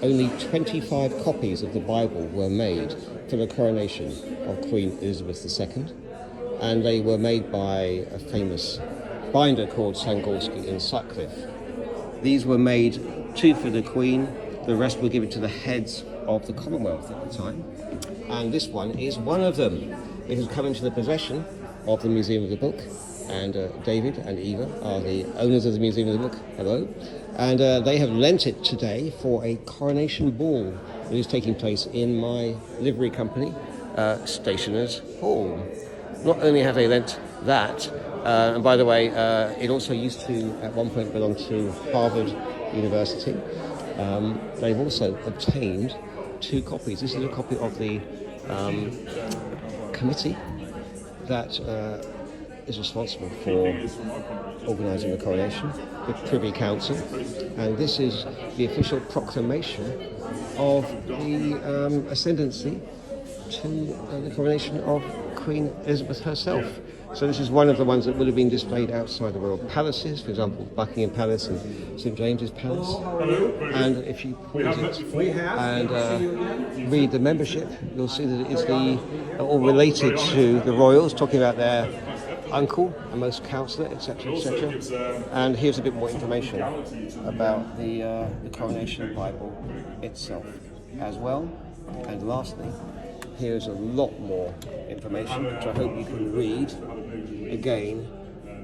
only 25 copies of the Bible were made for the coronation of Queen Elizabeth II, and they were made by a famous binder called Sangolski in Sutcliffe. These were made 2 for the Queen, the rest were given to the heads of the Commonwealth at the time, and this one is one of them. It has come into the possession of the Museum of the Book, and David and Eva are the owners of the Museum of the Book. Hello. And they have lent it today for a coronation ball that is taking place in my livery company, Stationers Hall. Not only have they lent that, and by the way, it also used to at one point belong to Harvard University. They've also obtained 2 copies. This is a copy of the committee that is responsible for organising the coronation, the Privy Council, and this is the official proclamation of the ascendancy to the coronation of Queen Elizabeth herself. So this is one of the ones that would have been displayed outside the royal palaces, for example, Buckingham Palace and St James's Palace. And if you pause it and read the membership, you'll see that it's all related to the royals, talking about their uncle, a most counsellor, etc., etc. And here's a bit more information about the Coronation Bible itself as well. And lastly, here's a lot more information, which I hope you can read again,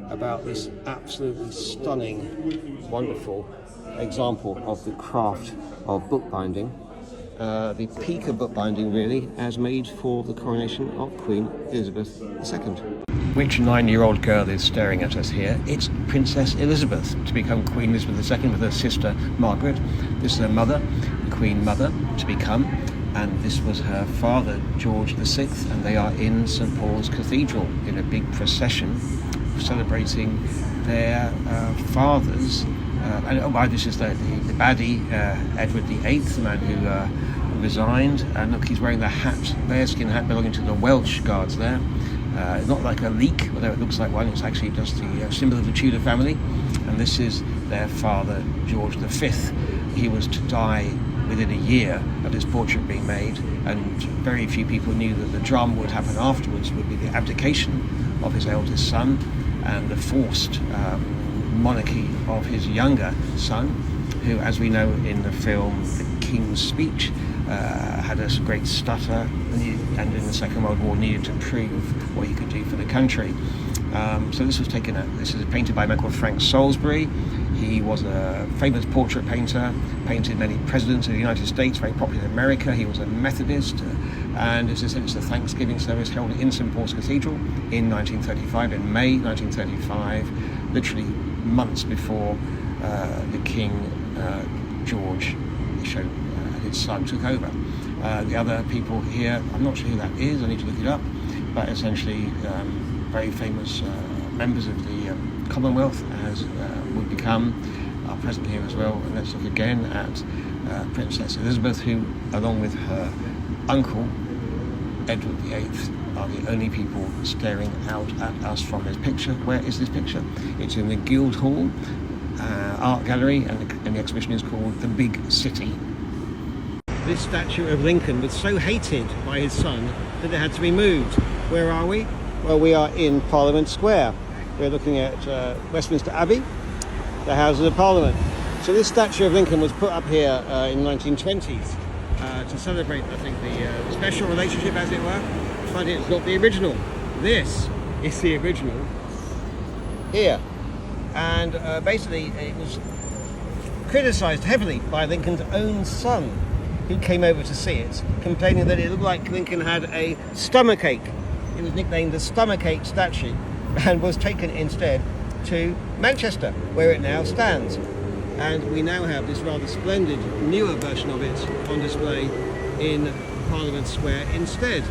about this absolutely stunning, wonderful example of the craft of bookbinding. The peak of bookbinding, really, as made for the coronation of Queen Elizabeth II. Which 9-year-old girl is staring at us here? It's Princess Elizabeth, to become Queen Elizabeth II with her sister Margaret. This is her mother, the Queen Mother, to become, and this was her father, George VI, and they are in St Paul's Cathedral in a big procession celebrating their fathers. This is the baddie, Edward VIII, the man who resigned, and look, he's wearing the hat, bearskin hat belonging to the Welsh Guards there. Not like a leek, although it looks like one. It's actually just the symbol of the Tudor family. And this is their father, George V. He was to die within a year of his portrait being made, and very few people knew that the drama would happen afterwards would be the abdication of his eldest son and the forced monarchy of his younger son, who, as we know in the film The King's Speech, had a great stutter, and in the Second World War needed to prove what he could do for the country. So this was this is painted by a man called Frank Salisbury. He was a famous portrait painter, painted many presidents of the United States, very popular in America. He was a Methodist, and it's a Thanksgiving service held in St Paul's Cathedral in 1935, in May 1935, literally months before the King George his son took over. The other people here, I'm not sure who that is, I need to look it up, but essentially very famous members of the Commonwealth, as would become, are present here as well. And let's look again at Princess Elizabeth, who, along with her uncle, Edward VIII, are the only people staring out at us from this picture. Where is this picture? It's in the Guildhall Art Gallery, and the exhibition is called The Big City. This statue of Lincoln was so hated by his son that it had to be moved. Where are we? Well, we are in Parliament Square. We're looking at Westminster Abbey, the Houses of Parliament. So this statue of Lincoln was put up here in the 1920s to celebrate, I think, the special relationship, as it were, but it's not the original. This is the original here. And basically it was criticised heavily by Lincoln's own son, who came over to see it, complaining that it looked like Lincoln had a stomachache. It was nicknamed the stomachache statue, and was taken instead to Manchester, where it now stands. And we now have this rather splendid newer version of it on display in Parliament Square instead.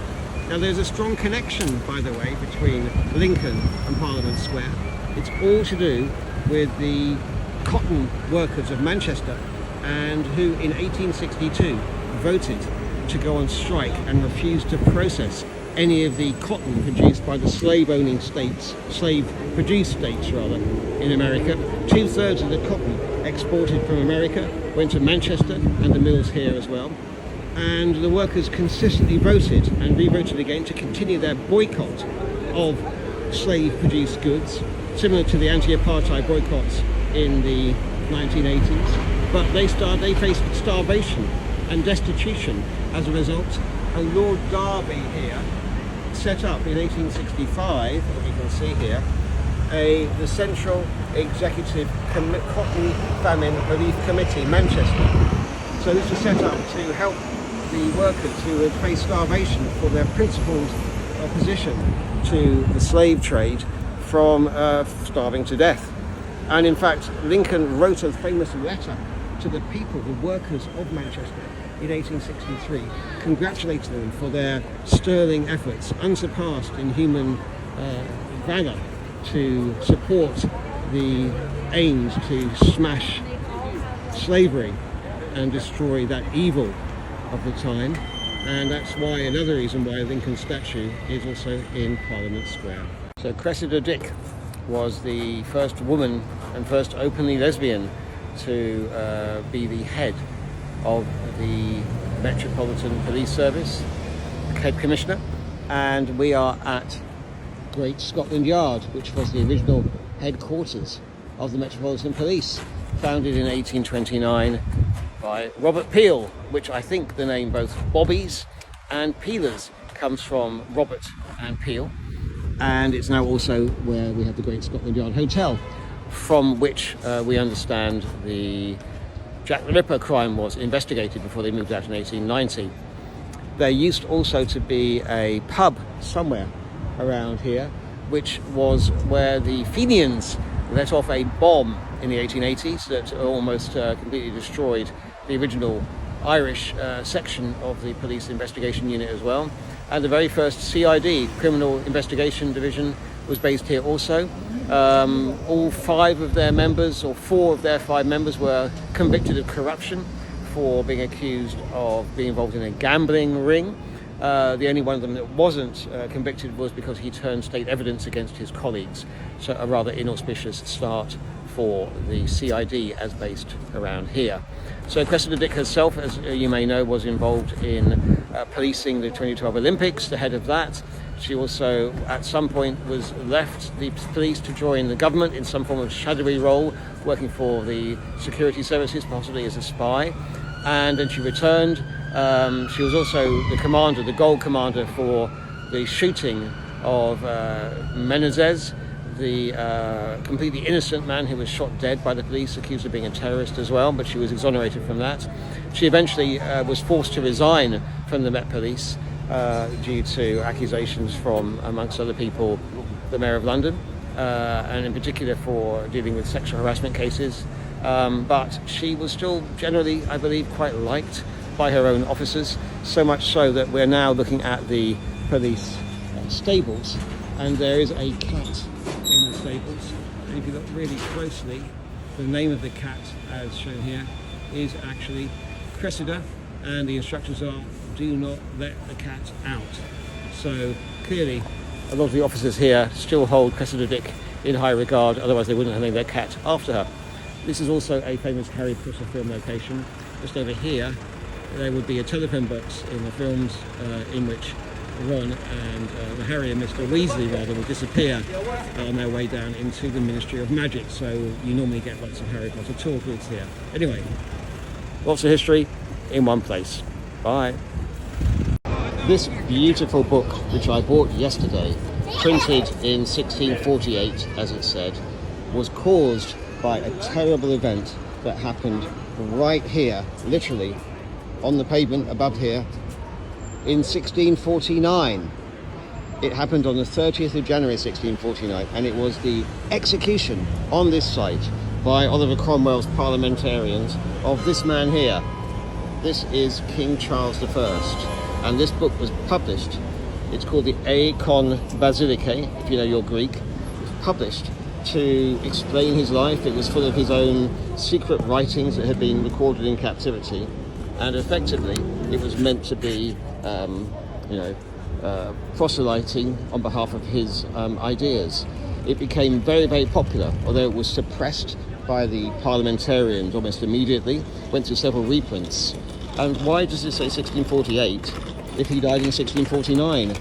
Now there's a strong connection, by the way, between Lincoln and Parliament Square. It's all to do with the cotton workers of Manchester, and who in 1862 voted to go on strike and refused to process any of the cotton produced by the slave-produced states rather, in America. 2/3 of the cotton exported from America, went to Manchester and the mills here as well. And the workers consistently voted and re-voted again to continue their boycott of slave-produced goods, similar to the anti-apartheid boycotts in the 1980s. But they faced starvation and destitution as a result. And Lord Derby here set up in 1865, as you can see here, the Central Executive Cotton Famine Relief Committee, Manchester. So this was set up to help the workers who had faced starvation for their principled opposition to the slave trade from starving to death. And in fact, Lincoln wrote a famous letter to the people, the workers of Manchester, in 1863, congratulating them for their sterling efforts, unsurpassed in human valour, to support the aims to smash slavery and destroy that evil of the time. And that's why, another reason why Lincoln's statue is also in Parliament Square. So Cressida Dick was the first woman and first openly lesbian to be the head of the Metropolitan Police Service, head commissioner, and we are at Great Scotland Yard, which was the original headquarters of the Metropolitan Police, founded in 1829 by Robert Peel, which I think the name both Bobbies and Peelers comes from Robert and Peel, and it's now also where we have the Great Scotland Yard Hotel, from which we understand the Jack the Ripper crime was investigated before they moved out in 1890. There used also to be a pub somewhere around here, which was where the Fenians let off a bomb in the 1880s that almost completely destroyed the original Irish section of the police investigation unit as well. And the very first CID, Criminal Investigation Division, was based here also. All 5 of their members, or 4 of their 5 members, were convicted of corruption for being accused of being involved in a gambling ring. The only one of them that wasn't convicted was because he turned state evidence against his colleagues. So a rather inauspicious start for the CID as based around here. So Cressida Dick herself, as you may know, was involved in policing the 2012 Olympics, the head of that. She also, at some point, was left the police to join the government in some form of shadowy role, working for the security services, possibly as a spy. And then she returned. She was also the commander, the gold commander for the shooting of Menezes, the completely innocent man who was shot dead by the police, accused of being a terrorist as well, but she was exonerated from that. She eventually was forced to resign from the Met Police due to accusations from, amongst other people, the Mayor of London, and in particular for dealing with sexual harassment cases. But she was still generally, I believe, quite liked by her own officers, so much so that we're now looking at the police stables, and there is a cat in the stables. And if you look really closely, the name of the cat, as shown here, is actually Cressida, and the instructions are, do not let the cat out. So clearly a lot of the officers here still hold Cressida Dick in high regard, otherwise they wouldn't have named their cat after her. This is also a famous Harry Potter film location. Just over here there would be a telephone box in the films in which Ron and Harry and Mr. Weasley rather would disappear on their way down into the Ministry of Magic, so you normally get lots of Harry Potter tour groups here. Anyway, lots of history in one place. Bye. This beautiful book, which I bought yesterday, printed in 1648, as it said, was caused by a terrible event that happened right here, literally on the pavement above here, in 1649. It happened on the 30th of January 1649, and it was the execution on this site by Oliver Cromwell's parliamentarians of this man here. This is King Charles I, and this book was published. It's called the Eikon Basilike, if you know your Greek. It was published to explain his life. It was full of his own secret writings that had been recorded in captivity, and effectively it was meant to be proselyting on behalf of his ideas. It became very, very popular, although it was suppressed by the parliamentarians almost immediately, went through several reprints. And why does it say 1648 if he died in 1649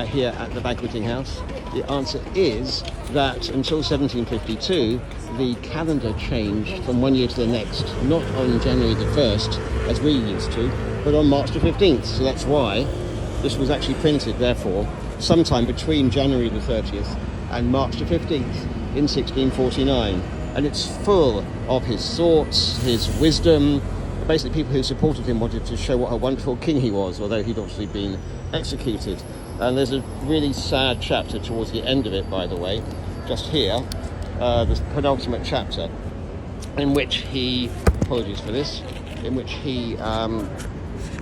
here at the banqueting house? The answer is that until 1752, the calendar changed from one year to the next, not on January the 1st, as we used to, but on March the 15th. So that's why this was actually printed, therefore, sometime between January the 30th and March the 15th in 1649. And it's full of his thoughts, his wisdom. Basically, people who supported him wanted to show what a wonderful king he was, although he'd obviously been executed. And there's a really sad chapter towards the end of it, by the way, just here, the penultimate chapter, in which he, apologies for this, in which he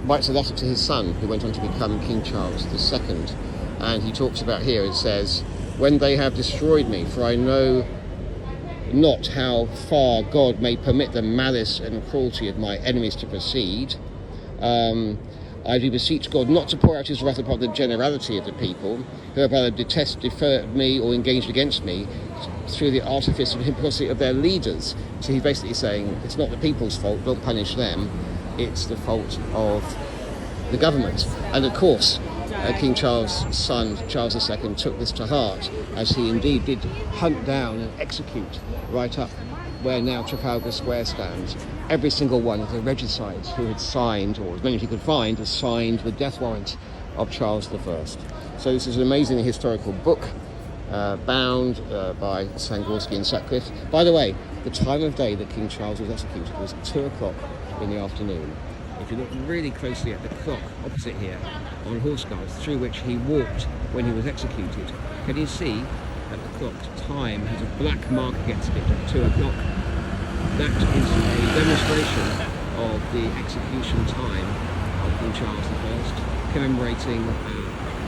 writes a letter to his son, who went on to become King Charles II. And he talks about here, it says, "When they have destroyed me, for I know not how far God may permit the malice and cruelty of my enemies to proceed, I do beseech God not to pour out his wrath upon the generality of the people, who have either deferred me or engaged against me through the artifice and hypocrisy of their leaders." So he's basically saying it's not the people's fault, don't punish them, it's the fault of the government. And of course, King Charles' son, Charles II, took this to heart, as he indeed did hunt down and execute right up where now Trafalgar Square stands, every single one of the regicides who had signed, or as many as he could find, had signed the death warrant of Charles I. So this is an amazing historical book, bound by Sangorski and Sutcliffe. By the way, the time of day that King Charles was executed was 2 o'clock in the afternoon. If you look really closely at the clock opposite here, on horse guards, through which he walked when he was executed, can you see that the clock time has a black mark against it at 2 o'clock? That is a demonstration of the execution time of King Charles I, commemorating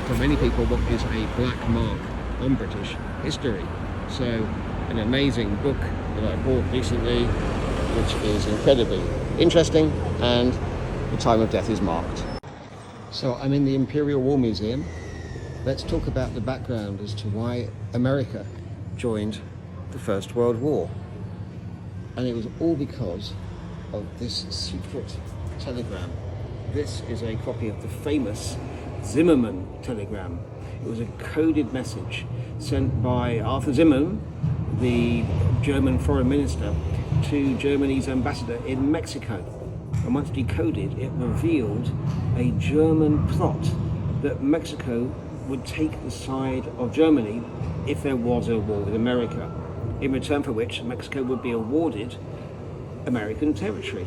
for many people what is a black mark on British history. So an amazing book that I bought recently, which is incredibly interesting, and the time of death is marked. So I'm in the Imperial War Museum. Let's talk about the background as to why America joined the First World War. And it was all because of this secret telegram. This is a copy of the famous Zimmermann telegram. It was a coded message sent by Arthur Zimmermann, the German foreign minister, to Germany's ambassador in Mexico. And once decoded, it revealed a German plot that Mexico would take the side of Germany if there was a war with America, in return for which Mexico would be awarded American territory.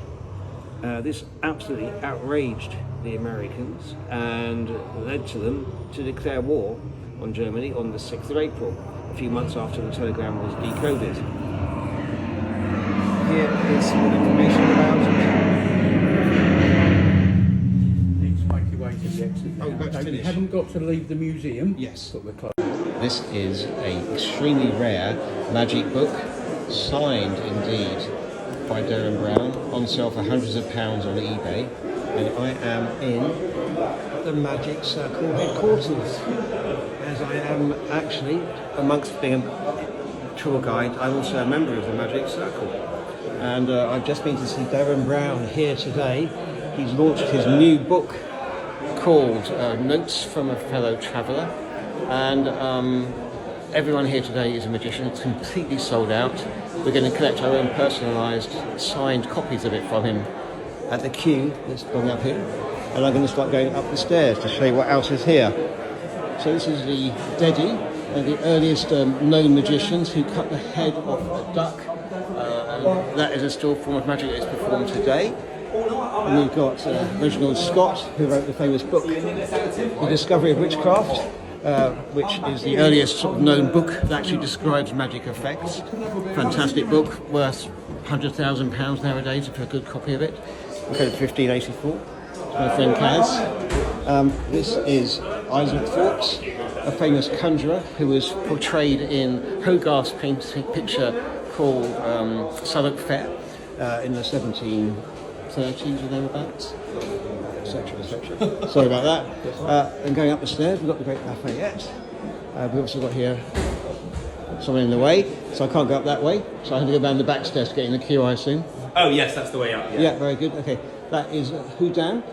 This absolutely outraged the Americans and led to them to declare war on Germany on the 6th of April, a few months after the telegram was decoded. Here is some information about it. You haven't got to leave the museum. Yes. But we're close. This is an extremely rare magic book, signed indeed by Derren Brown, on sale for hundreds of pounds on eBay. And I am in the Magic Circle headquarters, as I am actually, amongst being a tour guide, I'm also a member of the Magic Circle. And I've just been to see Derren Brown here today. He's launched his new book called Notes from a Fellow Traveller, and everyone here today is a magician. It's completely sold out. We're going to collect our own personalised signed copies of it from him at the queue that's going up here, and I'm going to start going up the stairs to show you what else is here. So this is the Dedi, the earliest known magicians who cut the head off a duck, and that is a still form of magic that is performed today. And we've got Reginald Scott, who wrote the famous book, The Discovery of Witchcraft, which is the earliest sort of known book that actually describes magic effects. Fantastic book, worth £100,000 nowadays for a good copy of it. Okay, 1584. My friend Kaz. This is Isaac Forbes, a famous conjurer who was portrayed in Hogarth's picture called Southwark Fair in the 1730s or thereabouts, etc, etc. Sorry about that. And going up the stairs, we've got the Great Lafayette. We've also got here someone in the way, so I can't go up that way. So I have to go down the back stairs to get in the queue, I assume. Oh yes, that's the way up. Yeah, very good. Okay, that is Houdan.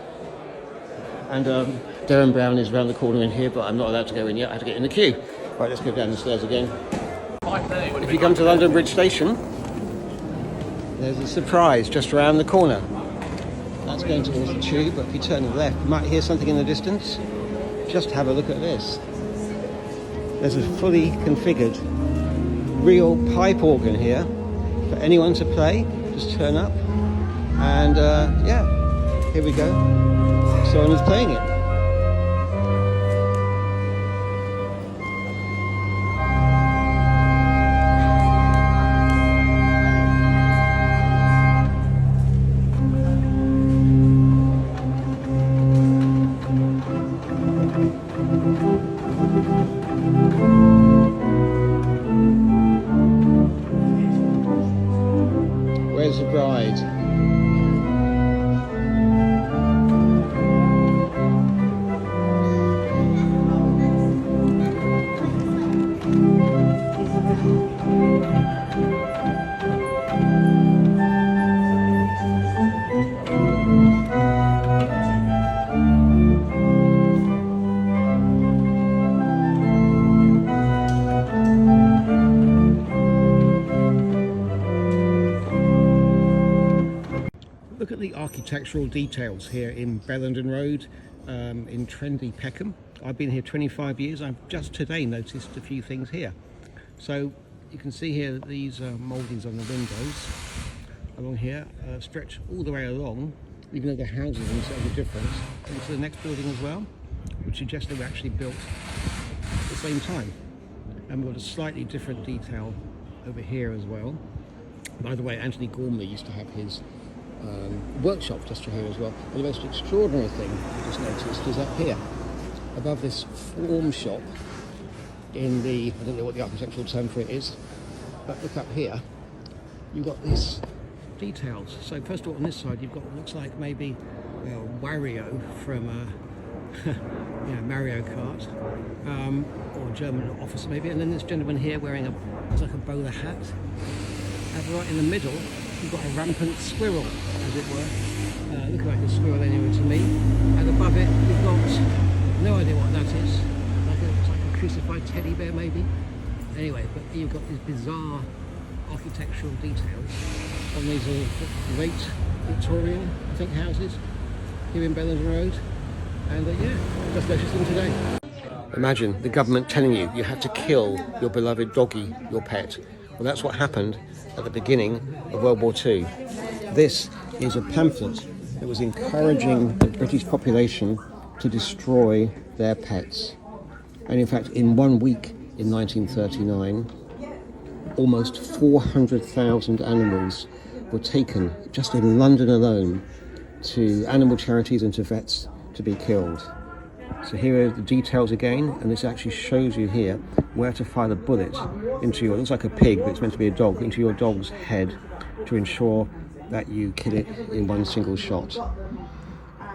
And Derren Brown is around the corner in here, but I'm not allowed to go in yet. I have to get in the queue. Right, let's go down the stairs again. If you come to London Bridge Station, there's a surprise just around the corner. That's going towards the tube, but if you turn to the left, you might hear something in the distance. Just have a look at this. There's a fully configured real pipe organ here for anyone to play. Just turn up, and yeah, here we go. Someone is playing it. Where's the bride? Look at the architectural details here in Bellenden Road, in trendy Peckham. I've been here 25 years. I've just today noticed a few things here. So you can see here that these mouldings on the windows along here stretch all the way along, even though the houses themselves are different, into the next building as well, which suggests they were actually built at the same time. And we've got a slightly different detail over here as well. By the way, Anthony Gormley used to have his workshop just here as well. And the most extraordinary thing I just noticed is up here, above this form shop in the, I don't know what the architectural term for it is, but look up here, you've got this details. So first of all, on this side you've got what looks like maybe Wario from Mario Kart, or a German officer maybe, and then this gentleman here wearing looks like a bowler hat, and right in the middle you've got a rampant squirrel, as it were. Looking like a squirrel anyway to me. And above it, you've got no idea what that is. It's like a crucified teddy bear, maybe. Anyway, but you've got these bizarre architectural details on these late Victorian, I think, houses here in Bellenden Road. And yeah, just noticed them today. Imagine the government telling you you had to kill your beloved doggy, your pet. Well, that's what happened at the beginning of World War II. This is a pamphlet that was encouraging the British population to destroy their pets. And in fact, in 1 week in 1939, almost 400,000 animals were taken just in London alone to animal charities and to vets to be killed. So here are the details again, and this actually shows you here where to fire the bullet into your, it looks like a pig, but it's meant to be a dog, into your dog's head to ensure that you kill it in one single shot.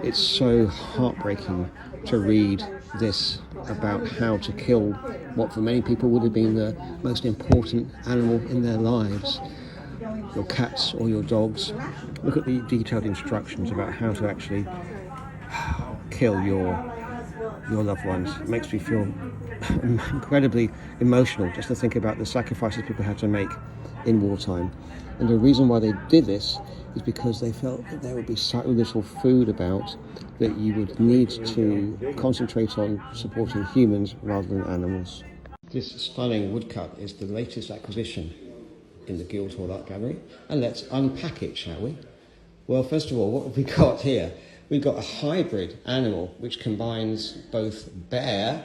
It's so heartbreaking to read this about how to kill what for many people would have been the most important animal in their lives, your cats or your dogs. Look at the detailed instructions about how to actually kill your loved ones. It makes me feel incredibly emotional just to think about the sacrifices people had to make in wartime. And the reason why they did this is because they felt that there would be so little food about that you would need to concentrate on supporting humans rather than animals. This stunning woodcut is the latest acquisition in the Guildhall Art Gallery, and let's unpack it, shall we? Well, first of all, what have we got here? We've got a hybrid animal which combines both bear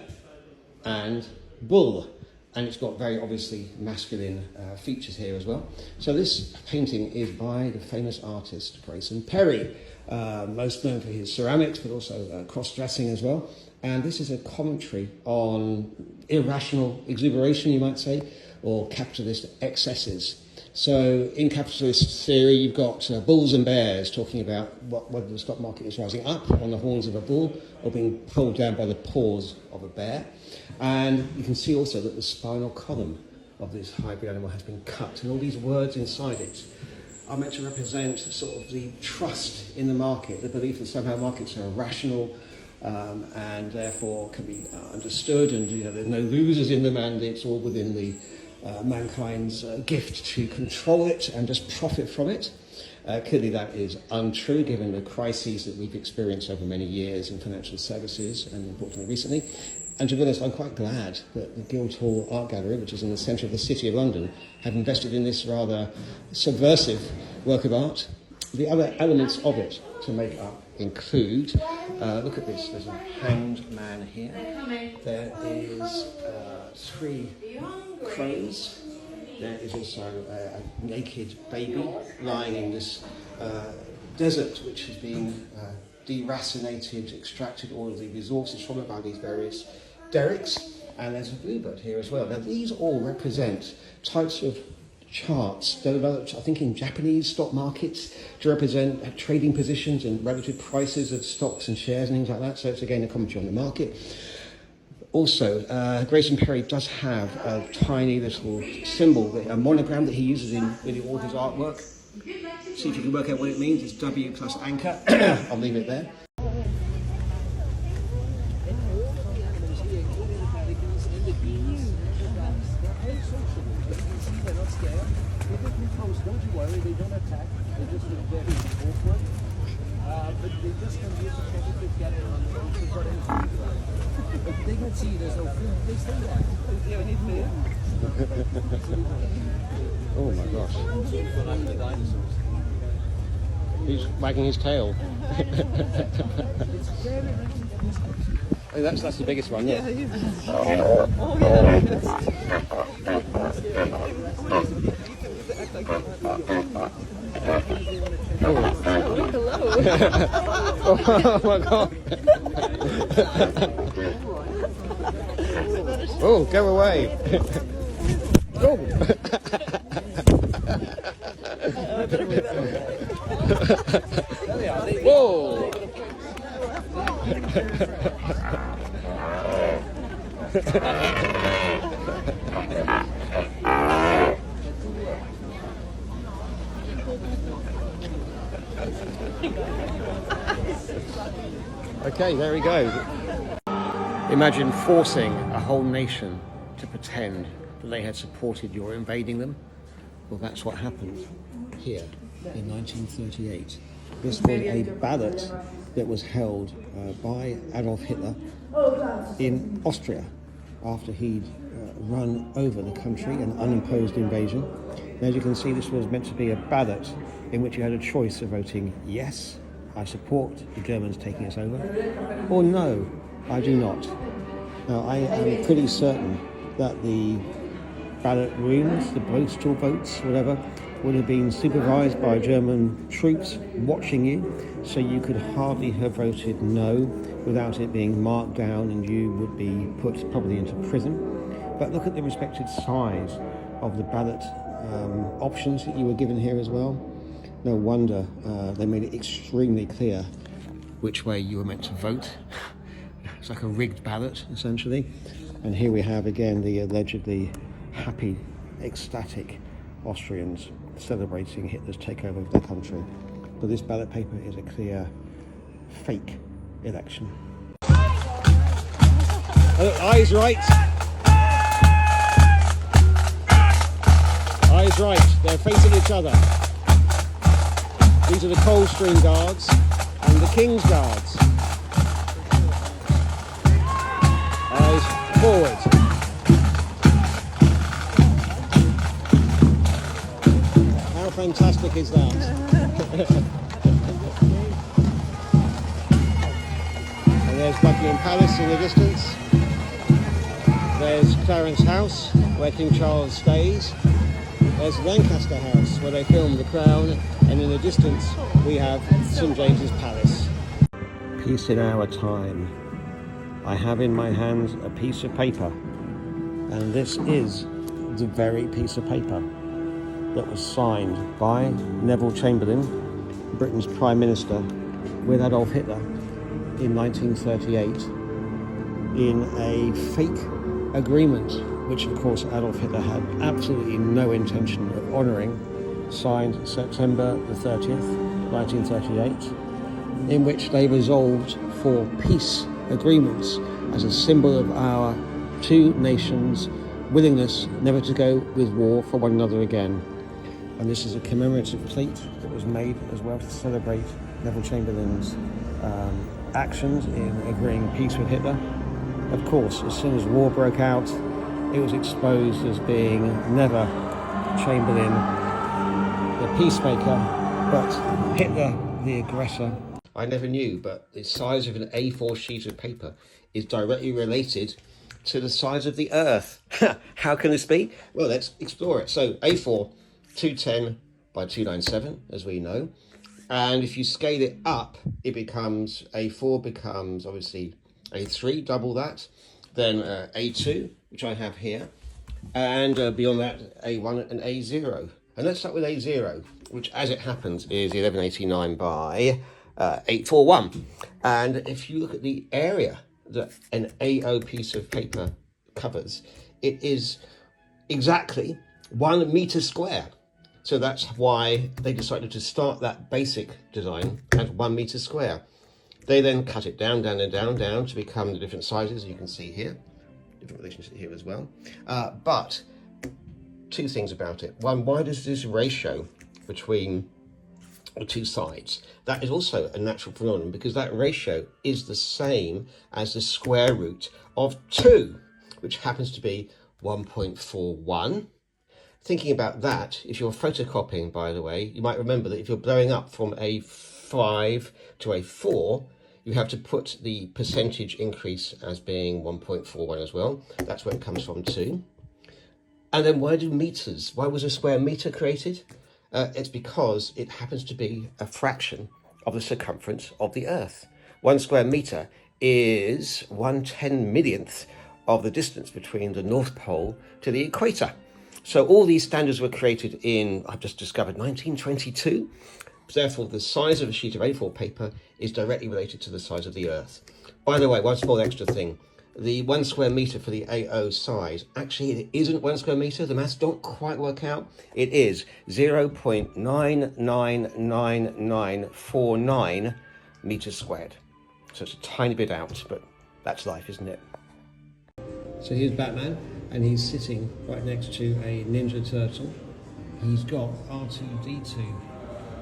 and bull, and it's got very obviously masculine features here as well. So this painting is by the famous artist Grayson Perry, most known for his ceramics but also cross-dressing as well. And this is a commentary on irrational exuberation, you might say, or capitalist excesses. So in capitalist theory, you've got bulls and bears talking about whether the stock market is rising up on the horns of a bull or being pulled down by the paws of a bear. And you can see also that the spinal column of this hybrid animal has been cut, and all these words inside it are meant to represent sort of the trust in the market, the belief that somehow markets are rational and therefore can be understood, and there's no losers in them, and it's all within the mankind's gift to control it and just profit from it. Clearly that is untrue given the crises that we've experienced over many years in financial services and importantly recently. And to be honest, I'm quite glad that the Guildhall Art Gallery, which is in the centre of the City of London, have invested in this rather subversive work of art. The other elements of it to make up include, look at this, there's a hanged man here. There is 3 crows. There is also a naked baby lying in this desert which has been deracinated, extracted all of the resources from it by these various derricks, and there's a bluebird here as well. Now these all represent types of charts developed, I think, in Japanese stock markets to represent trading positions and relative prices of stocks and shares and things like that, so it's again a commentary on the market. Also, Grayson Perry does have a tiny little symbol, a monogram that he uses in really all his artwork. See if you can work out what it means. It's W plus anchor. I'll leave it there. Don't you worry, they don't attack. They just look very awkward. But they just can use a positive together on the but they can see there's no food. They stay there. They don't need food. Oh my gosh. Like the dinosaurs. He's wagging his tail. Oh, that's the biggest one, yeah. Oh, yeah. Oh my god. Oh, go away. Oh. Whoa. Okay, there we go. Imagine forcing a whole nation to pretend that they had supported your invading them. Well, that's what happened here in 1938. This was a ballot that was held by Adolf Hitler in Austria after he'd run over the country, an unimposed invasion. And as you can see, this was meant to be a ballot in which you had a choice of voting yes, I support the Germans taking us over, or no, I do not. Now, I am pretty certain that the ballot rooms, the postal votes, whatever, would have been supervised by German troops watching you, so you could hardly have voted no without it being marked down and you would be put probably into prison. But look at the respected size of the ballot options that you were given here as well. No wonder they made it extremely clear which way you were meant to vote. It's like a rigged ballot, essentially. And here we have again the allegedly happy, ecstatic Austrians celebrating Hitler's takeover of their country. But this ballot paper is a clear fake election. Eyes right. Eyes right. They're facing each other. These are the Coldstream Guards and the King's Guards. Eyes forward. How fantastic is that? And there's Buckingham Palace in the distance. There's Clarence House, where King Charles stays. There's Lancaster House, where they filmed The Crown. And in the distance, we have St James's Palace. Peace in our time. I have in my hands a piece of paper. And this is the very piece of paper that was signed by Neville Chamberlain, Britain's Prime Minister, with Adolf Hitler in 1938 in a fake agreement which of course Adolf Hitler had absolutely no intention of honouring, signed September the 30th, 1938, in which they resolved for peace agreements as a symbol of our two nations' willingness never to go with war for one another again. And this is a commemorative plate that was made as well to celebrate Neville Chamberlain's actions in agreeing peace with Hitler. Of course, as soon as war broke out, it was exposed as being never Chamberlain the peacemaker, but Hitler the aggressor. I never knew, but the size of an A4 sheet of paper is directly related to the size of the Earth. How can this be? Well, let's explore it. So A4, 210 by 297, as we know. And if you scale it up, it becomes A4 becomes obviously A3, double that. Then A2, which I have here. And beyond that, A1 and A0. And let's start with A0, which as it happens is 1189 by 841. And if you look at the area that an AO piece of paper covers, it is exactly 1 meter square. So that's why they decided to start that basic design at 1 meter square. They then cut it down to become the different sizes you can see here. Different relationship here as well. But two things about it. One, why does this ratio between the two sides? That is also a natural phenomenon because that ratio is the same as the square root of 2, which happens to be 1.41. Thinking about that, if you're photocopying, by the way, you might remember that if you're blowing up from a 5 to a 4, you have to put the percentage increase as being 1.41 as well. That's where it comes from too. And then why was a square meter created? It's because it happens to be a fraction of the circumference of the Earth. 1 square meter is 1/10 millionth of the distance between the North Pole to the equator. So all these standards were created in, I've just discovered, 1922. Therefore, the size of a sheet of A4 paper is directly related to the size of the Earth. By the way, one small extra thing. The 1 square meter for the AO size, actually it isn't 1 square meter. The maths don't quite work out. It is 0.99949 meters squared. So it's a tiny bit out, but that's life, isn't it? So here's Batman, and he's sitting right next to a Ninja Turtle. He's got R2-D2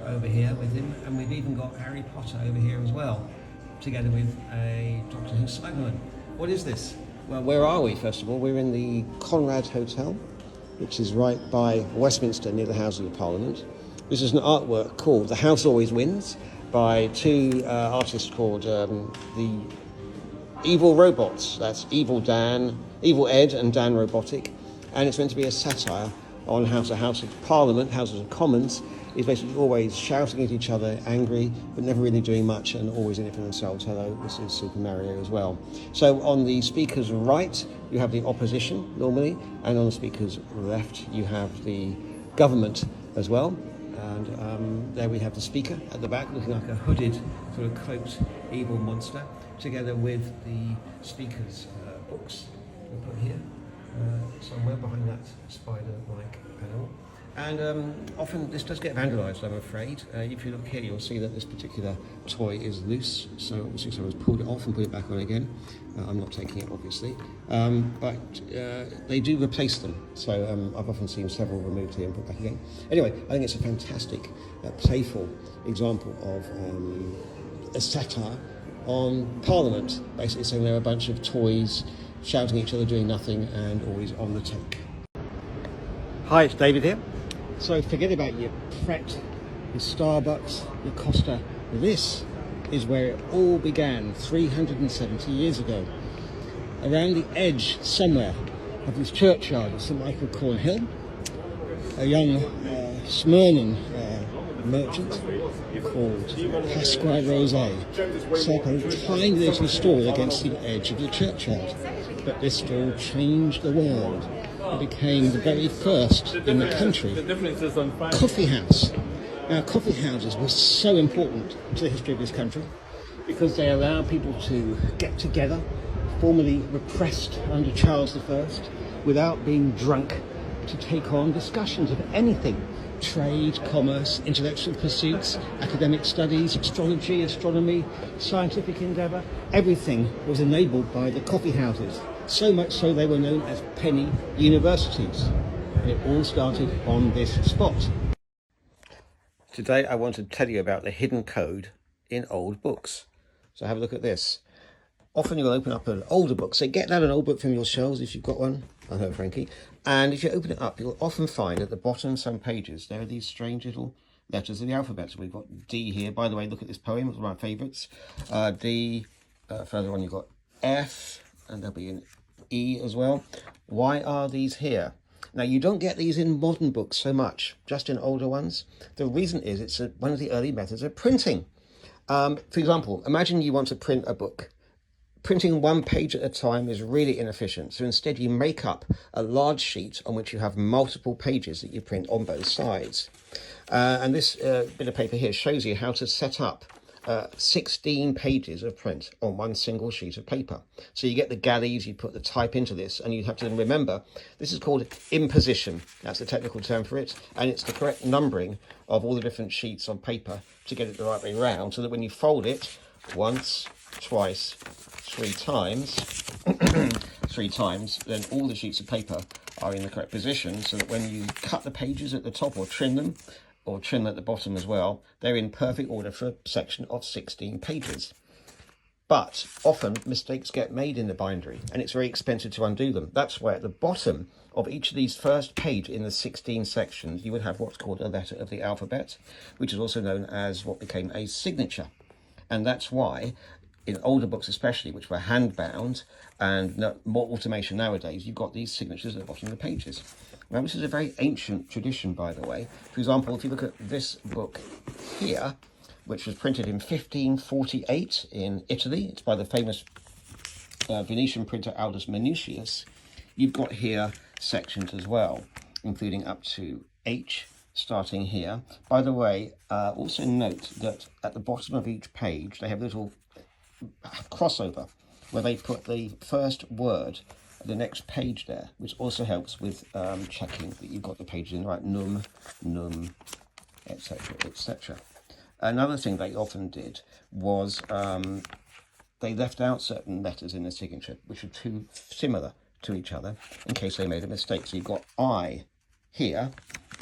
over here with him, and we've even got Harry Potter over here as well, together with a Doctor Who Cyberman. What is this? Well, where are we, first of all? We're in the Conrad Hotel, which is right by Westminster, near the Houses of Parliament. This is an artwork called The House Always Wins by two artists called the Evil Robots. That's Evil Ed and Dan Robotic. And it's meant to be a satire on how the House of Parliament, Houses of Commons, is basically always shouting at each other, angry, but never really doing much and always in it for themselves. Hello, this is Super Mario as well. So on the speaker's right, you have the opposition normally, and on the speaker's left, you have the government as well. And there we have the speaker at the back, looking like a hooded, sort of cloaked evil monster, together with the speaker's books we'll put here, somewhere behind that spider-like panel. And often this does get vandalised, I'm afraid. If you look here, you'll see that this particular toy is loose, so obviously someone's pulled it off and put it back on again. I'm not taking it, obviously. But they do replace them, so I've often seen several removed here and put back again. Anyway, I think it's a fantastic, playful example of a satire on Parliament, basically saying they're a bunch of toys shouting at each other, doing nothing, and always on the take. Hi, it's David here. So forget about your Pret, your Starbucks, your Costa. This is where it all began 370 years ago. Around the edge somewhere of this churchyard of St Michael Cornhill, a young Smyrnan merchant called Pasquale Rosé set up a tiny little stall against the edge of the churchyard. But this stall changed the world. It became the very first in the country coffee house. Now, coffee houses were so important to the history of this country because they allowed people to get together, formerly repressed under Charles I, without being drunk to take on discussions of anything. Trade, commerce, intellectual pursuits, academic studies, astrology, astronomy, scientific endeavour. Everything was enabled by the coffee houses, so much so they were known as penny universities. And it all started on this spot. Today I want to tell you about the hidden code in old books. So have a look at this. Often you'll open up an older book, so get out an old book from your shelves if you've got one. I know, Frankie. And if you open it up, you'll often find at the bottom of some pages there are these strange little letters of the alphabet. So we've got D here. By the way, look at this poem, it's one of my favourites. D, further on you've got F, and there'll be an E as well. Why are these here? Now, you don't get these in modern books so much, just in older ones. The reason is it's one of the early methods of printing. For example, imagine you want to print a book. Printing one page at a time is really inefficient. So instead you make up a large sheet on which you have multiple pages that you print on both sides. And this bit of paper here shows you how to set up 16 pages of print on one single sheet of paper. So you get the galleys, you put the type into this, and you have to remember this is called imposition. That's the technical term for it. And it's the correct numbering of all the different sheets on paper to get it the right way round, so that when you fold it once, twice, three times, then all the sheets of paper are in the correct position, so that when you cut the pages at the top or trim them at the bottom as well, they're in perfect order for a section of 16 pages. But often mistakes get made in the bindery, and it's very expensive to undo them. That's why at the bottom of each of these first page in the 16 sections, you would have what's called a letter of the alphabet, which is also known as what became a signature. And that's why in older books especially, which were hand-bound, and more automation nowadays, you've got these signatures at the bottom of the pages. Now, this is a very ancient tradition, by the way. For example, if you look at this book here, which was printed in 1548 in Italy, it's by the famous Venetian printer Aldus Manutius, you've got here sections as well, including up to H, starting here. By the way, also note that at the bottom of each page, they have a little crossover where they put the first word of the next page there, which also helps with checking that you've got the pages in the right num, etc, etc. Another thing they often did was they left out certain letters in the signature which were too similar to each other in case they made a mistake. So you've got I here,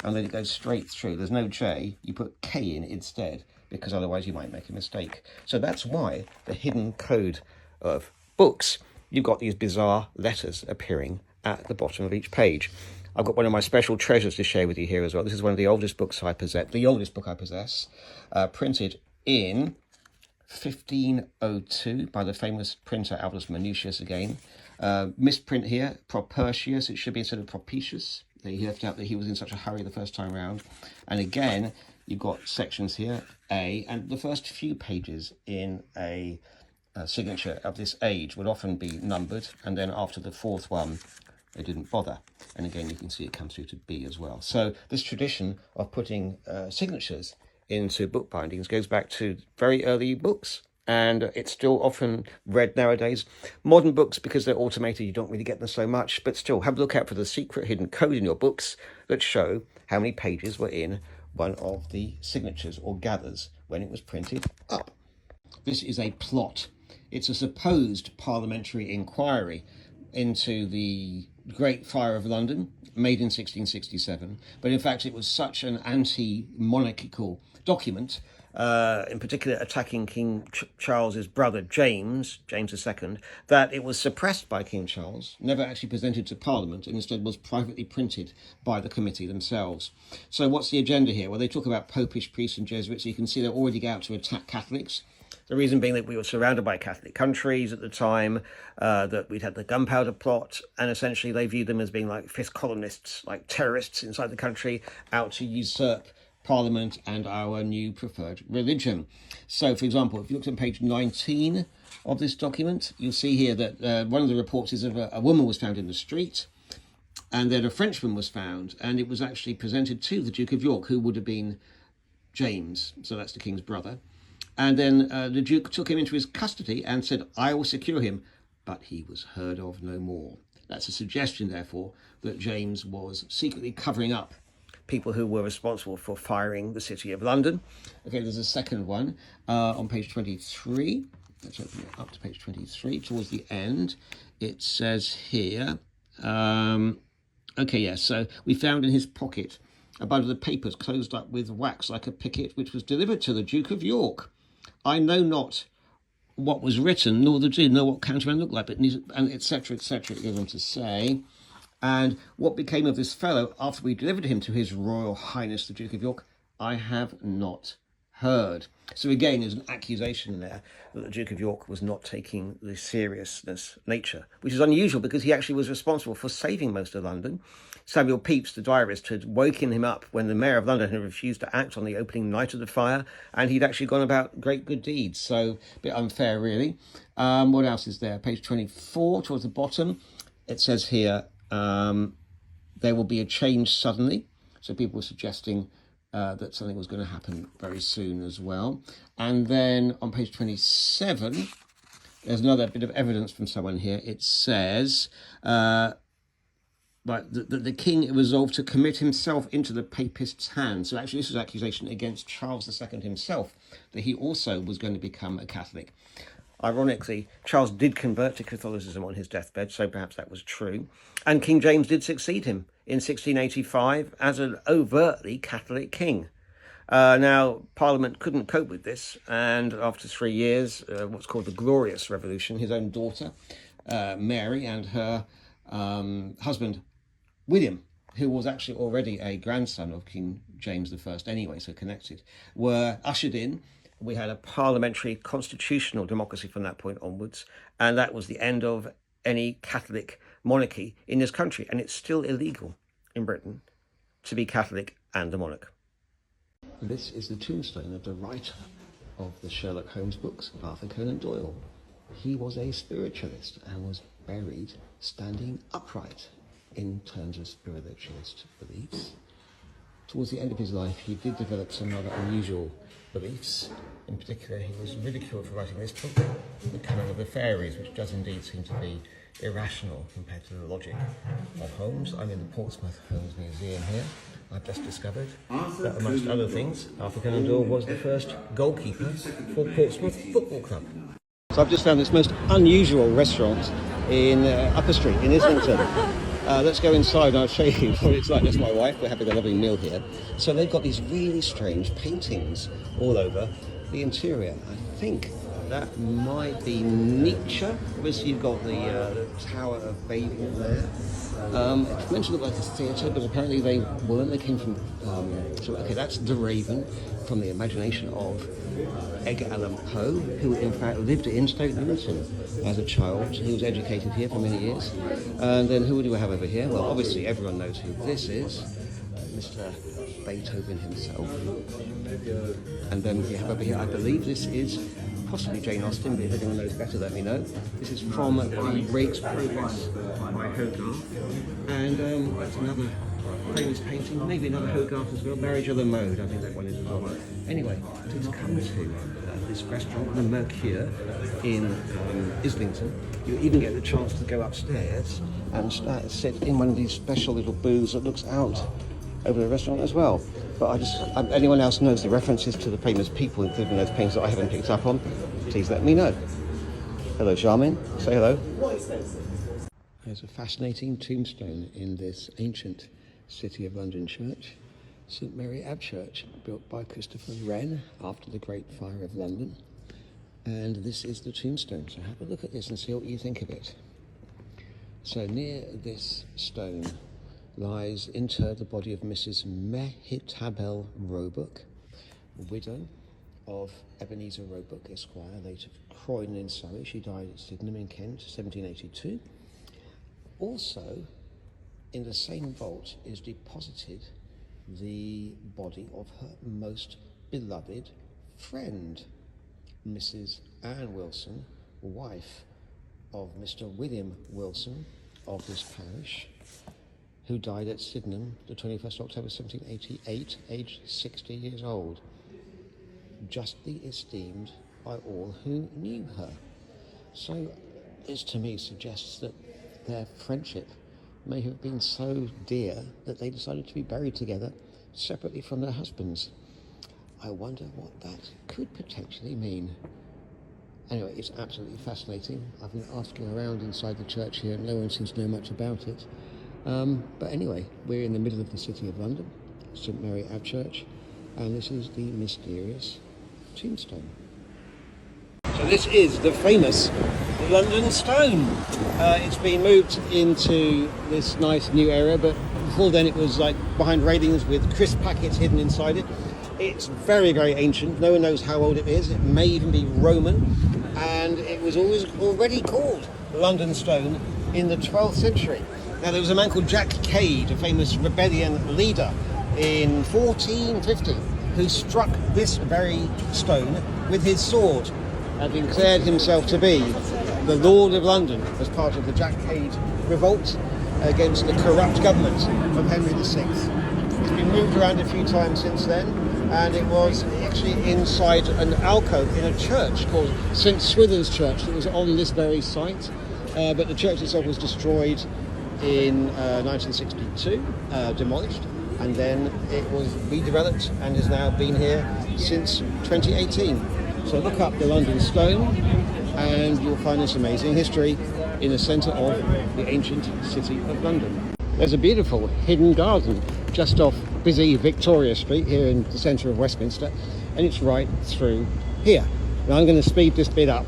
and then it goes straight through. There's no J, you put K in instead, because otherwise you might make a mistake. So that's why the hidden code of books, you've got these bizarre letters appearing at the bottom of each page. I've got one of my special treasures to share with you here as well. This is one of the oldest books I possess, printed in 1502 by the famous printer Aldus Manutius again. Misprint here, Propertius, it should be instead of Propitius. He left out that he was in such a hurry the first time round. And again, you've got sections here, A, and the first few pages in a signature of this age would often be numbered, and then after the fourth one, they didn't bother. And again, you can see it comes through to B as well. So this tradition of putting signatures into book bindings goes back to very early books, and it's still often read nowadays. Modern books, because they're automated, you don't really get them so much, but still have a look out for the secret hidden code in your books that show how many pages were in one of the signatures or gathers when it was printed up. This is a plot. It's a supposed parliamentary inquiry into the Great Fire of London, made in 1667, but in fact it was such an anti-monarchical document, in particular attacking King Charles's brother James II, that it was suppressed by King Charles, never actually presented to Parliament, and instead was privately printed by the committee themselves. So what's the agenda here? Well, they talk about popish priests and Jesuits, so you can see they're already out to attack Catholics. The reason being that we were surrounded by Catholic countries at the time, that we'd had the gunpowder plot, and essentially they viewed them as being like fifth columnists, like terrorists inside the country, out to usurp Parliament and our new preferred religion. So, for example, if you look at page 19 of this document, you'll see here that one of the reports is of a woman was found in the street, and then a Frenchman was found, and it was actually presented to the Duke of York, who would have been James, so that's the king's brother. And then the Duke took him into his custody and said, "I will secure him," but he was heard of no more. That's a suggestion, therefore, that James was secretly covering up people who were responsible for firing the City of London. Okay, there's a second one on page 23. Let's open it up to page 23 towards the end. It says here, okay, yes, so we found in his pocket a bundle of papers closed up with wax like a picket, which was delivered to the Duke of York. I know not what was written, nor the Duke, nor what counterman looked like, but and etc., etc. It goes on to say, and what became of this fellow after we delivered him to His Royal Highness the Duke of York, I have not heard. So again, there's an accusation there that the Duke of York was not taking the seriousness nature, which is unusual because he actually was responsible for saving most of London. Samuel Pepys, the diarist, had woken him up when the Mayor of London had refused to act on the opening night of the fire, and he'd actually gone about great good deeds. So a bit unfair, really. What else is there? Page 24, towards the bottom, it says here, there will be a change suddenly. So people were suggesting that something was going to happen very soon as well. And then on page 27, there's another bit of evidence from someone here. It says that the king resolved to commit himself into the papists' hands. So actually this was an accusation against Charles II himself, that he also was going to become a Catholic. Ironically, Charles did convert to Catholicism on his deathbed, so perhaps that was true. And King James did succeed him in 1685 as an overtly Catholic king. Now, Parliament couldn't cope with this, and after 3 years, what's called the Glorious Revolution, his own daughter, Mary, and her husband, William, who was actually already a grandson of King James I anyway, so connected, were ushered in. We had a parliamentary constitutional democracy from that point onwards, and that was the end of any Catholic monarchy in this country. And it's still illegal in Britain to be Catholic and a monarch. This is the tombstone of the writer of the Sherlock Holmes books, Arthur Conan Doyle. He was a spiritualist and was buried standing upright in terms of spiritualist beliefs. Towards the end of his life, he did develop some rather unusual beliefs. In particular, he was ridiculed for writing this book, The Coming of the Fairies, which does indeed seem to be irrational compared to the logic of Holmes. I'm in the Portsmouth Holmes Museum here. I've just discovered that, amongst other things, Arthur Conan Doyle was the first goalkeeper for Portsmouth Football Club. So I've just found this most unusual restaurant in Upper Street in Islington. Let's go inside and I'll show you what it's like. That's my wife. We're having a lovely meal here. So they've got these really strange paintings all over the interior. I think that might be Nietzsche. Obviously you've got the Tower of Babel there. It's meant to look like a theatre, but apparently they weren't. They came from, okay, that's The Raven, from the imagination of Edgar Allan Poe, who in fact lived in Stoke Newington as a child. He was educated here for many years. And then who do we have over here? Well, obviously everyone knows who this is, Mr. Beethoven himself. And then we have over here, I believe this is possibly Jane Austen, but if anyone knows better, let me know. This is from the Rake's Progress by Hogarth. And that's another famous painting, maybe another Hogarth as well, Marriage of the Mode, I think that one is as well. Anyway, please come to this restaurant, the Mercure, in Islington. You even get the chance to go upstairs and sit in one of these special little booths that looks out over the restaurant as well. But anyone else knows the references to the famous people, including those paintings that I haven't picked up on, please let me know. Hello, Charmin. Say hello. There's a fascinating tombstone in this ancient City of London church, St Mary Abbot Church, built by Christopher Wren after the Great Fire of London. And this is the tombstone, so have a look at this and see what you think of it. So near this stone lies interred the body of Mrs Mehitabel Roebuck, widow of Ebenezer Roebuck, Esquire, late of Croydon in Surrey. She died at Sydenham in Kent, 1782. Also, in the same vault is deposited the body of her most beloved friend, Mrs. Anne Wilson, wife of Mr. William Wilson of this parish, who died at Sydenham the 21st October 1788, aged 60 years old, justly esteemed by all who knew her. So this to me suggests that their friendship may have been so dear that they decided to be buried together separately from their husbands. I wonder what that could potentially mean. Anyway, it's absolutely fascinating. I've been asking around inside the church here, and no one seems to know much about it. But anyway, we're in the middle of the city of London, St Mary Abbot Church, and this is the mysterious tombstone. So this is the famous London Stone. It's been moved into this nice new area, but before then it was like behind railings with crisp packets hidden inside it. It's very, very ancient. No one knows how old it is. It may even be Roman, and it was already called London Stone in the 12th century. Now, there was a man called Jack Cade, a famous rebellion leader in 1450, who struck this very stone with his sword and declared himself to be the Lord of London as part of the Jack Cade revolt against the corrupt government of Henry VI. It's been moved around a few times since then, and it was actually inside an alcove in a church called St Swithin's Church that was on this very site, but the church itself was destroyed in 1962, demolished, and then it was redeveloped and has now been here since 2018. So look up the London Stone and you'll find this amazing history in the centre of the ancient city of London. There's a beautiful hidden garden just off busy Victoria Street here in the centre of Westminster, and it's right through here. Now I'm going to speed this bit up.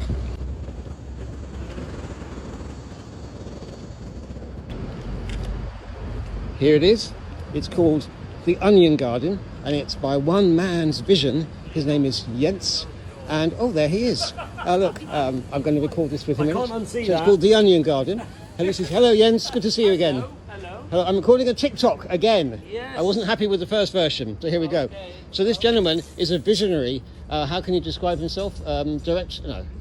Here it is. It's called the Onion Garden, and it's by one man's vision. His name is Jens, and oh, there he is. Look, I'm going to record this with him. I can't unsee so it's called the Onion Garden, and this is hello Jens. Good to see you again. Hello. Hello, I'm recording a TikTok again. Yes. I wasn't happy with the first version, so here we go. Okay. So this gentleman is a visionary. How can he describe himself? No,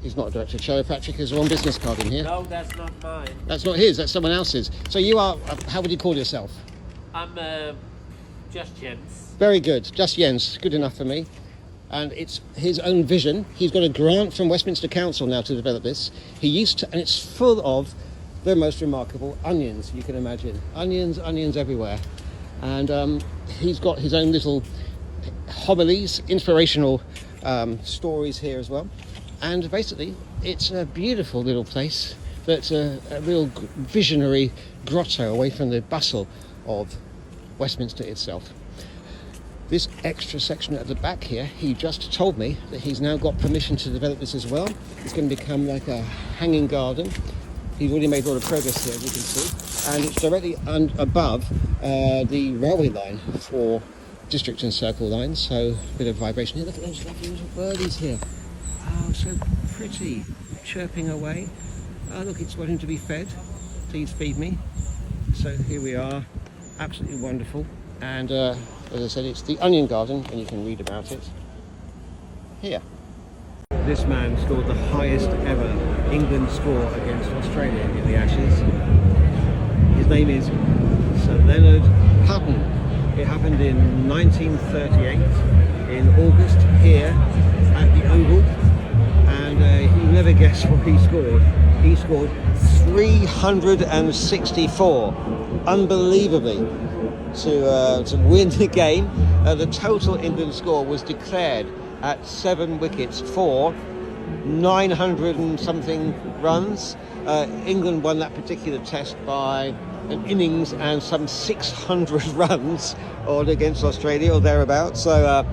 he's not a director. Chiropractic is on business card in here. No, that's not mine. That's not his. That's someone else's. So you are. How would you call yourself? I'm just Jens. Very good. Just Jens. Good enough for me. And it's his own vision. He's got a grant from Westminster Council now to develop this. He used to, and it's full of the most remarkable onions you can imagine. Onions, onions everywhere. And he's got his own little homilies, inspirational stories here as well. And basically, it's a beautiful little place that's a real visionary grotto away from the bustle of Westminster itself. This extra section at the back here, he just told me that he's now got permission to develop this as well. It's going to become like a hanging garden. He's already made a lot of progress here, as you can see. And it's directly above the railway line for district and circle lines, so a bit of vibration here. Look at those lovely little birdies here. Oh, so pretty, chirping away. Oh, look, it's wanting to be fed. Please feed me. So here we are, absolutely wonderful. And as I said, it's the Onion Garden, and you can read about it here. This man scored the highest ever England score against Australia in the Ashes. His name is Sir Leonard Hutton. It happened in 1938 in August here at the Oval, and you'll never guess what he scored. He scored 364, unbelievably, to win the game. The total England score was declared at 7 wickets for 900 and something runs. England won that particular test by an innings and some 600 runs all against Australia or thereabouts. So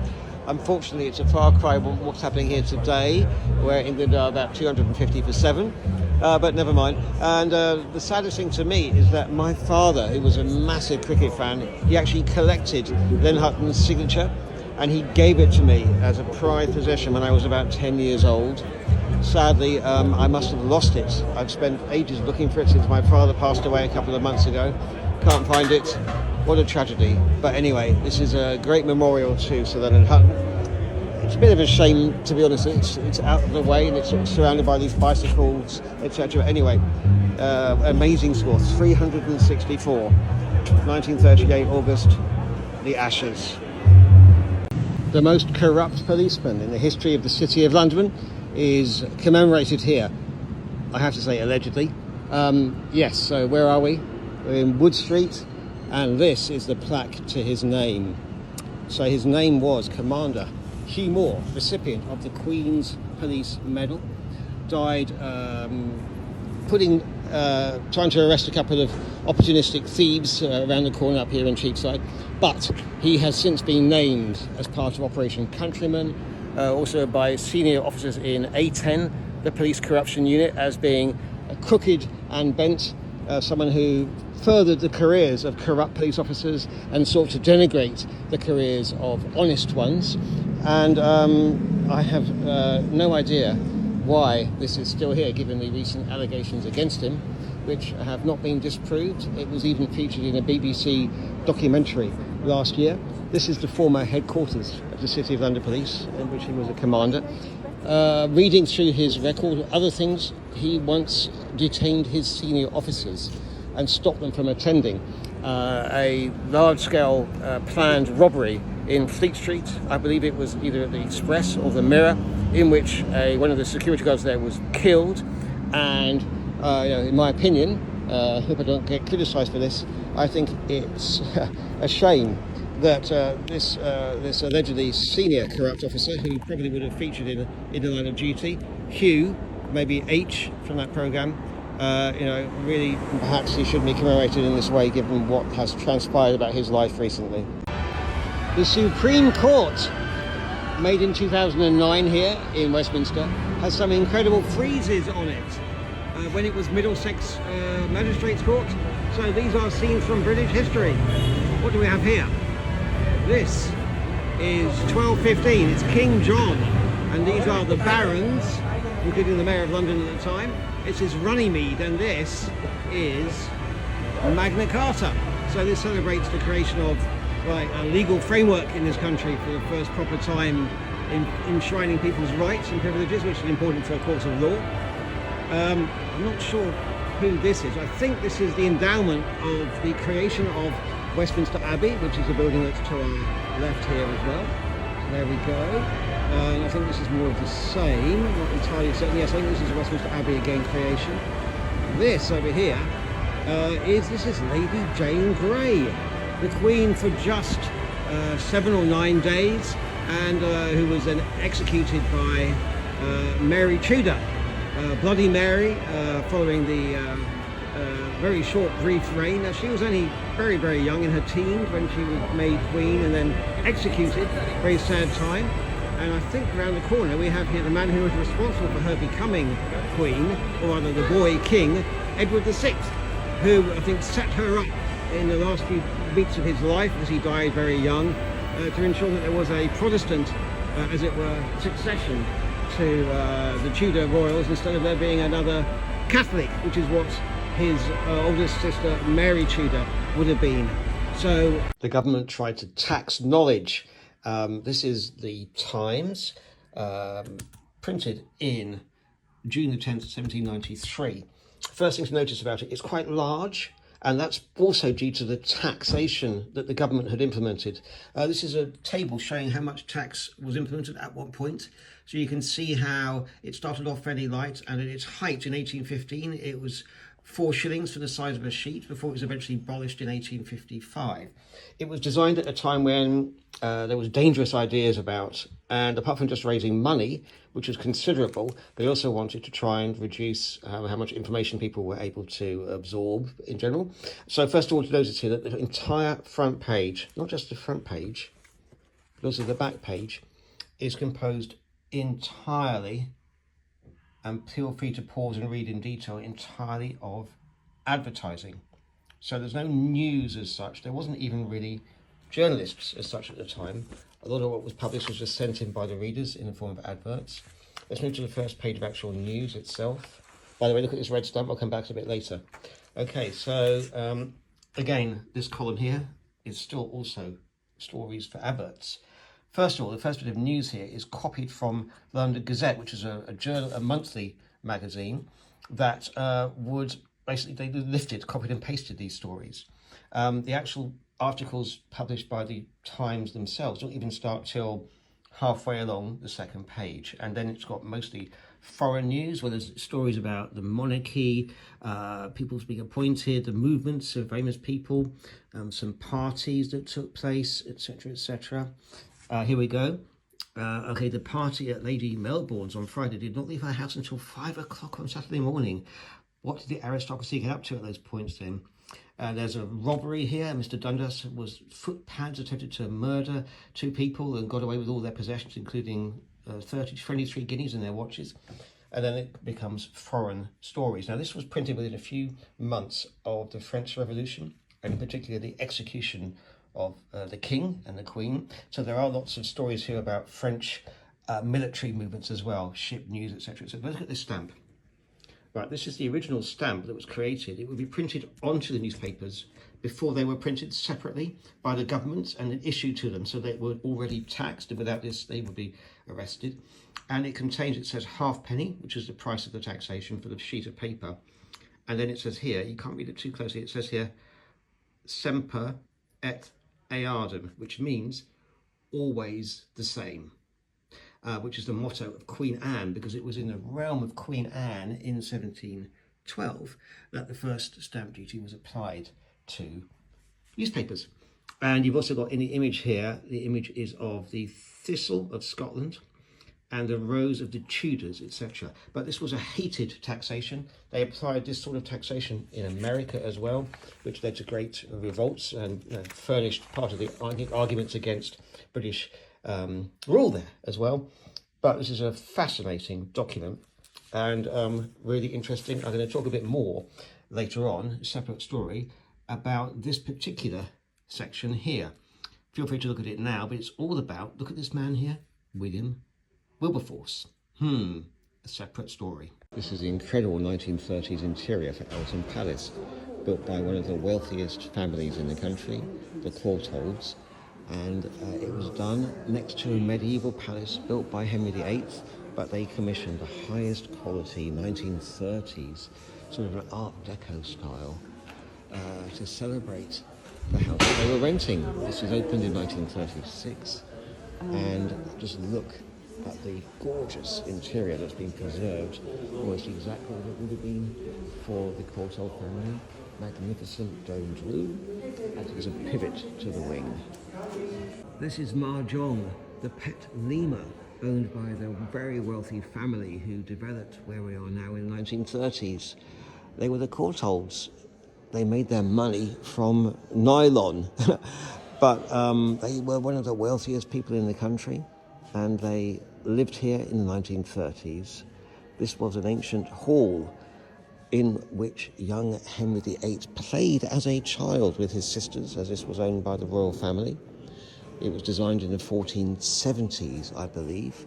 unfortunately it's a far cry from what's happening here today, where England are about 250 for 7. But never mind. And the saddest thing to me is that my father, who was a massive cricket fan, he actually collected Len Hutton's signature, and he gave it to me as a prized possession when I was about 10 years old. Sadly, I must have lost it. I've spent ages looking for it since my father passed away a couple of months ago. Can't find it. What a tragedy. But anyway, this is a great memorial to Sir Leonard Hutton. It's a bit of a shame, to be honest. It's out of the way and it's sort of surrounded by these bicycles, etc. Anyway, amazing score, 364. 1938 August, the Ashes. The most corrupt policeman in the history of the City of London is commemorated here. I have to say allegedly, by Grayson Perry. Grayson Perry was a Yes, so where are we? We're in Wood Street, and this is the plaque to his name. So his name was Commander Hugh Moore, recipient of the Queen's Police Medal. Died trying to arrest a couple of opportunistic thieves around the corner up here in Cheapside. But he has since been named as part of Operation Countryman, also by senior officers in A10, the police corruption unit, as being a crooked and bent, someone who furthered the careers of corrupt police officers and sought to denigrate the careers of honest ones. And I have no idea why this is still here, given the recent allegations against him, which have not been disproved. It was even featured in a BBC documentary last year. This is the former headquarters of the City of London Police, in which he was a commander. Reading through his record, other things, he once detained his senior officers and stopped them from attending a large-scale planned robbery in Fleet Street. I believe it was either at the Express or the Mirror, in which one of the security guards there was killed. And in my opinion, I hope I don't get criticised for this, I think it's a shame that this allegedly senior corrupt officer, who probably would have featured in the line of duty, Hugh, maybe H from that programme, really perhaps he shouldn't be commemorated in this way, given what has transpired about his life recently. The Supreme Court, made in 2009 here in Westminster, has some incredible friezes on it when it was Middlesex Magistrates Court. So these are scenes from British history. What do we have here? This is 1215, it's King John, and these are the barons, including the Mayor of London at the time. This is Runnymede, and this is Magna Carta. So this celebrates the creation of a legal framework in this country for the first proper time in enshrining people's rights and privileges, which is important for a court of law. I'm not sure who this is. I think this is the endowment of the creation of Westminster Abbey, which is the building that's to our left here as well. So there we go. And I think this is more of the same, not entirely certain. Yes, I think this is Westminster Abbey again creation. This over here is Lady Jane Grey, the Queen for just 7 or 9 days, and who was then executed by Mary Tudor, Bloody Mary, following the very short, brief reign. Now, she was only very, very young, in her teens, when she was made Queen and then executed. Very sad time. And I think around the corner we have here the man who was responsible for her becoming Queen, or rather the boy King, Edward VI, who I think set her up in the last few weeks of his life, as he died very young, to ensure that there was a Protestant, as it were, succession to the Tudor royals, instead of there being another Catholic, which is what his oldest sister Mary Tudor would have been. So the government tried to tax knowledge. This is the Times, printed in June the 10th, 1793. First thing to notice about it, it's quite large, and that's also due to the taxation that the government had implemented. This is a table showing how much tax was implemented at what point. So you can see how it started off fairly light, and at its height in 1815 it was 4 shillings for the size of a sheet, before it was eventually abolished in 1855. It was designed at a time when there was dangerous ideas about, and apart from just raising money, which was considerable, they also wanted to try and reduce how much information people were able to absorb in general. So first of all, to notice here that the entire front page, not just the front page, but also the back page, is composed entirely, and feel free to pause and read in detail, entirely of advertising. So there's no news as such. There wasn't even really journalists as such at the time. A lot of what was published was just sent in by the readers in the form of adverts. Let's move to the first page of actual news itself. By the way, look at this red stamp. I'll come back to it a bit later. Okay, so again, this column here is still also stories for adverts. First of all, the first bit of news here is copied from the London Gazette, which is a journal, a monthly magazine that would basically, they lifted, copied and pasted these stories. The actual articles published by the Times themselves don't even start till halfway along the second page, and then it's got mostly foreign news, well, there's stories about the monarchy, people being appointed, the movements of famous people, some parties that took place, etc., etc. Here we go. Okay, the party at Lady Melbourne's on Friday did not leave her house until 5 o'clock on Saturday morning. What did the aristocracy get up to at those points then? There's a robbery here. Mr. Dundas was footpads attempted to murder 2 people and got away with all their possessions, including 23 guineas in their watches. And then it becomes foreign stories. Now, this was printed within a few months of the French Revolution, and in particular the execution of the King and the Queen. So there are lots of stories here about French military movements as well, ship news, etc. So look at this stamp. Right, this is the original stamp that was created. It would be printed onto the newspapers before they were printed separately by the government and issued to them, so they were already taxed, and without this they would be arrested. And it contains, it says halfpenny, which is the price of the taxation for the sheet of paper. And then it says here, you can't read it too closely, it says here, semper et eardem, which means always the same. Which is the motto of Queen Anne, because it was in the realm of Queen Anne in 1712 that the first stamp duty was applied to newspapers. And you've also got in the image here, the image is of the thistle of Scotland and the rose of the Tudors, etc. But this was a hated taxation. They applied this sort of taxation in America as well, which led to great revolts and furnished part of the arguments against British rule there as well. But this is a fascinating document and really interesting. I'm going to talk a bit more later on, a separate story, about this particular section here. Feel free to look at it now, but it's all about, look at this man here, William Wilberforce. A separate story. This is the incredible 1930s interior for Eltham Palace, built by one of the wealthiest families in the country, the Courtaulds. And it was done next to a medieval palace built by Henry VIII, but they commissioned the highest quality 1930s, sort of an Art Deco style, to celebrate the house that they were renting. This was opened in 1936, and just look at the gorgeous interior that's been preserved, almost exactly what it would have been for the Courtauld family. Magnificent domed room, and there's a pivot to the wing. This is Mahjong, the pet lemur, owned by the very wealthy family who developed where we are now in the 1930s. They were the Courtaulds. They made their money from nylon, but they were one of the wealthiest people in the country, and they lived here in the 1930s. This was an ancient hall in which young Henry VIII played as a child with his sisters, as this was owned by the royal family. It was designed in the 1470s, I believe,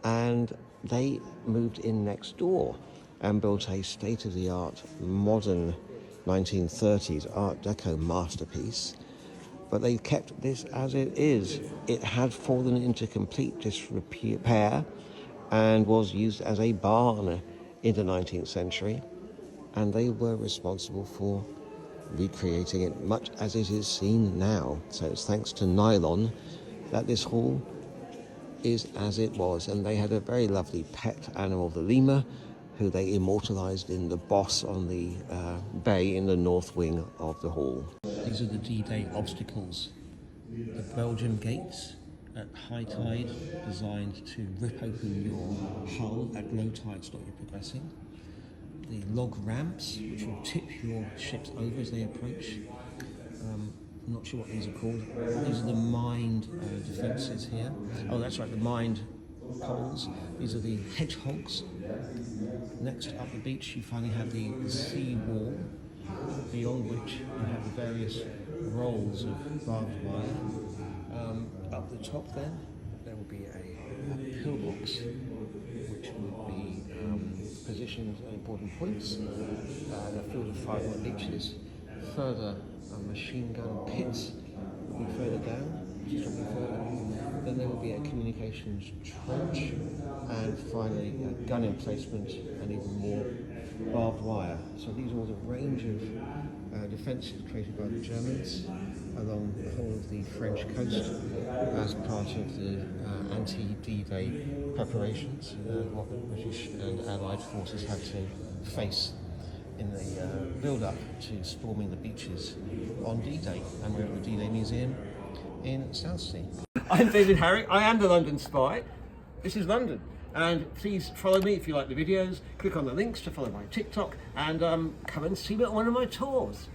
and they moved in next door and built a state-of-the-art modern 1930s Art Deco masterpiece. But they kept this as it is. It had fallen into complete disrepair and was used as a barn in the 19th century. And they were responsible for recreating it much as it is seen now. So it's thanks to nylon that this hall is as it was. And they had a very lovely pet animal, the lemur, who they immortalised in the boss on the bay in the north wing of the hall. These are the D-Day obstacles. The Belgian gates at high tide, designed to rip open your hull at low tide, stop you progressing. The log ramps, which will tip your ships over as they approach. I'm not sure what these are called. These are the mined defences here. Oh, that's right, the mined poles. These are the hedgehogs. Next up the beach, you finally have the sea wall, beyond which you have the various rolls of barbed wire. Up the top then, there will be a pillbox, which would be positioned at important points, a field of fire on the beaches. Further, machine gun pits will be further down, slightly further. Then there will be a communications trench, and finally a gun emplacement and even more barbed barbed wire. So these are the range of defences created by the Germans along the whole of the French coast as part of the anti-D-Day preparations, what the British and Allied forces had to face in the build-up to storming the beaches on D-Day. And we're at the D-Day Museum in Southsea. I'm David Harry, I am the London Spy. This is London. And please follow me if you like the videos, click on the links to follow my TikTok, and come and see me at one of my tours.